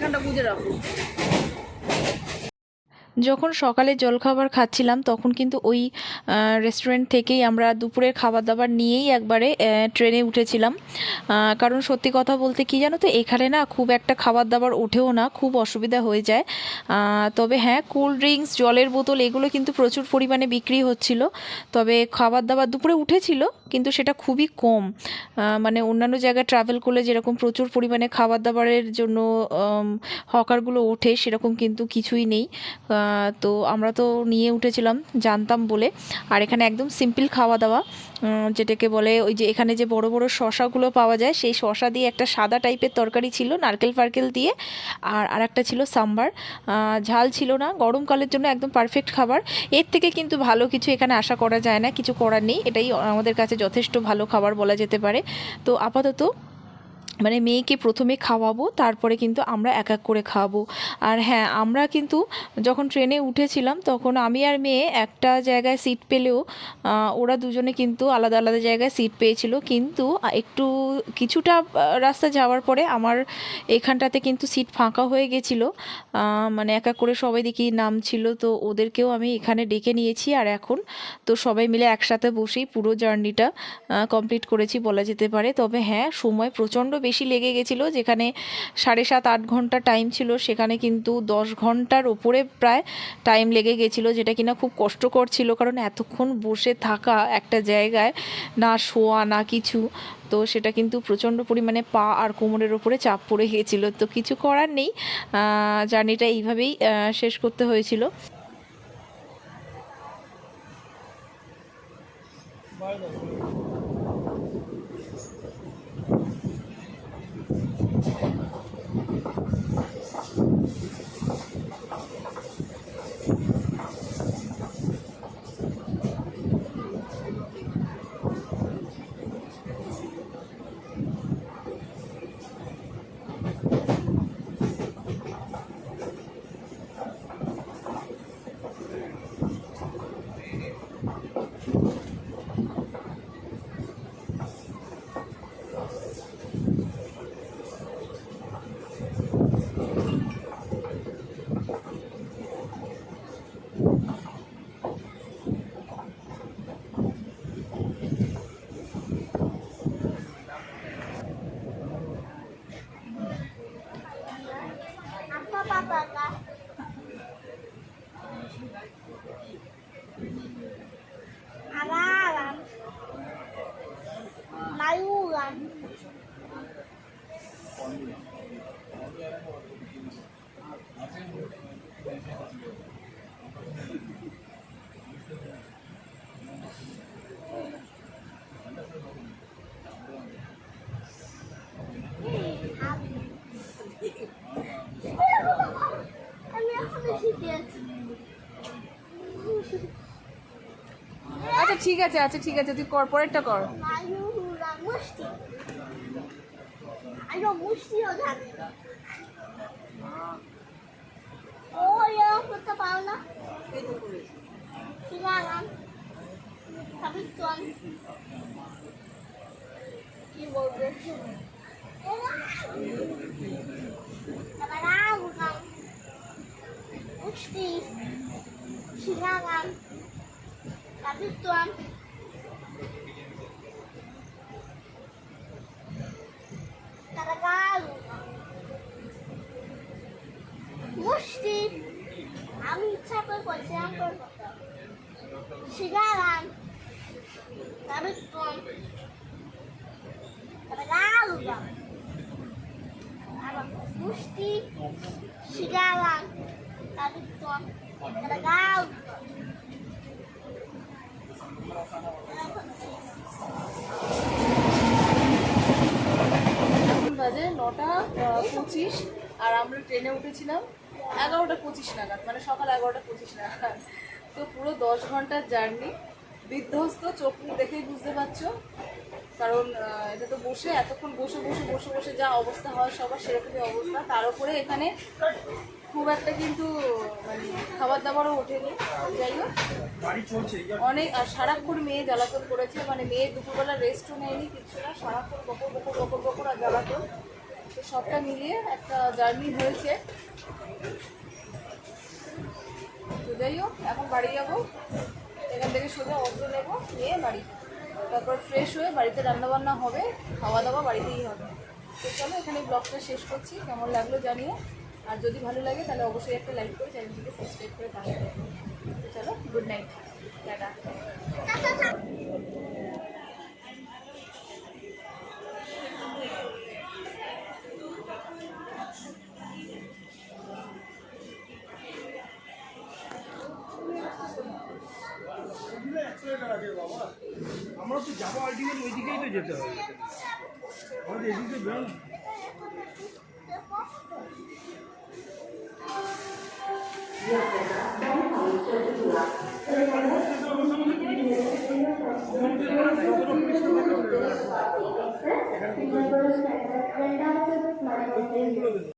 এখানটা বুঝে রাখো। যখন সকালে জলখাবার খাচ্ছিলাম তখন কিন্তু ওই রেস্টুরেন্ট থেকেই আমরা দুপুরের খাবার দাবার নিয়েই একবারে ট্রেনে উঠেছিলাম। কারণ সত্যি কথা বলতে কি জানো তো, এখানে না খুব একটা খাবার দাবার ওঠেও না, খুব অসুবিধা হয়ে যায়। তবে হ্যাঁ, কোল্ড ড্রিঙ্কস, জলের বোতল এগুলো কিন্তু প্রচুর পরিমাণে বিক্রি হচ্ছিল। তবে খাবার দাবার দুপুরে উঠেছিল, কিন্তু সেটা খুবই কম। মানে অন্যান্য জায়গায় ট্রাভেল করলে যেরকম প্রচুর পরিমাণে খাবার দাবারের জন্য হকারগুলো ওঠে, সেরকম কিন্তু কিছুই নেই। তো আমরা তো নিয়ে উঠেছিলাম জানতাম বলে। আর এখানে একদম সিম্পল খাওয়া দাওয়া, যেটাকে বলে ওই যে এখানে যে বড় বড় শশাগুলো পাওয়া যায়, সেই শশা দিয়ে একটা সাদা টাইপের তরকারি ছিল নারকেল ফারকেল দিয়ে, আর একটা ছিল সাম্বার। ঝাল ছিল না, গরমকালের জন্য একদম পারফেক্ট খাবার। এর থেকে কিন্তু ভালো কিছু এখানে আশা করা যায় না, কিছু করার নেই, এটাই আমাদের কাছে যথেষ্ট ভালো খাবার বলা যেতে পারে। তো আপাতত মানে মেয়েকে প্রথমে খাওয়াবো, তারপরে কিন্তু আমরা এক এক করে খাওয়াবো। আর হ্যাঁ, আমরা কিন্তু যখন ট্রেনে উঠেছিলাম তখন আমি আর মেয়ে একটা জায়গায় সিট পেলেও ওরা দুজনে কিন্তু আলাদা আলাদা জায়গায় সিট পেয়েছিল। কিন্তু একটু কিছুটা রাস্তা যাওয়ার পরে আমার এখানটাতে কিন্তু সিট ফাঁকা হয়ে গেছিলো। মানে এক এক করে সবাই দেখি নামছিল, তো ওদেরকেও আমি এখানে ডেকে নিয়েছি। আর এখন তো সবাই মিলে একসাথে বসেই পুরো জার্নিটা কমপ্লিট করেছি বলা যেতে পারে। তবে হ্যাঁ, সময় প্রচণ্ড বেশি লেগে গেছিলো। যেখানে 7.5-8 ঘন্টা টাইম ছিল, সেখানে কিন্তু 10 ঘন্টার ওপরে প্রায় টাইম লেগে গেছিলো, যেটা কিনা খুব কষ্টকর ছিল। কারণ এতক্ষণ বসে থাকা একটা জায়গায়, না শোয়া না কিছু, তো সেটা কিন্তু প্রচণ্ড পরিমাণে পা আর কোমরের ওপরে চাপ পড়ে গিয়েছিলো। তো কিছু করার নেই, জার্নিটা এইভাবেই শেষ করতে হয়েছিল। আচ্ছা ঠিক আছে, আচ্ছা ঠিক আছে, তুই কর, পরেরটা কর। কি বলবে? আমি ইচ্ছা করে বলছিলাম শিখালাম তবে মুষ্টি শিখালাম তবে বাজে 9:25, আর আমরা ট্রেনে উঠেছিলাম 11:25 নাগাদ, মানে সকাল 11:25 নাগাদ। তো পুরো 10 ঘন্টার জার্নি, বিধ্বস্ত, চোখ মুখ দেখেই বুঝতে পারছো। কারণ এটা তো বসে এতক্ষণ বসে বসে বসে বসে যা অবস্থা হয় সবার, সেরকমই অবস্থা। তার উপরে এখানে খুব একটা কিন্তু মানে খাবার দাবারও ওঠেনি। যাই হোক, অনেক, আর সারাক্ষণ মেয়ে জ্বালাতন করেছে, মানে মেয়ে দুপুরবেলা রেস্টও নেয়নি, কিছু না, সারাক্ষণ বকর বকর বকর বকর আর জ্বালাতন। তো সবটা মিলিয়ে একটা জার্নি হয়েছে। তো যাই হোক, এখন বাড়ি যাবো, এখান থেকে সোজা অটো নেবো, নিয়ে বাড়ি, তারপর ফ্রেশ হয়ে বাড়িতে রান্নাবান্না হবে, খাওয়া দাওয়া বাড়িতেই হবে। তো চলো এখানে ব্লগটা শেষ করছি, কেমন লাগলো জানিও, আর যদি ভালো লাগে তাহলে অবশ্যই একটা লাইক করে চ্যানেলটিকে সাবস্ক্রাইব করে পাশে থাকো। তো চলো, গুড নাইট, টাটা। আমরা তো যাবো আলটিমেট ওই দিকেই তো যেতে হবে, আমাদের এদিকে বেরোন। এখানে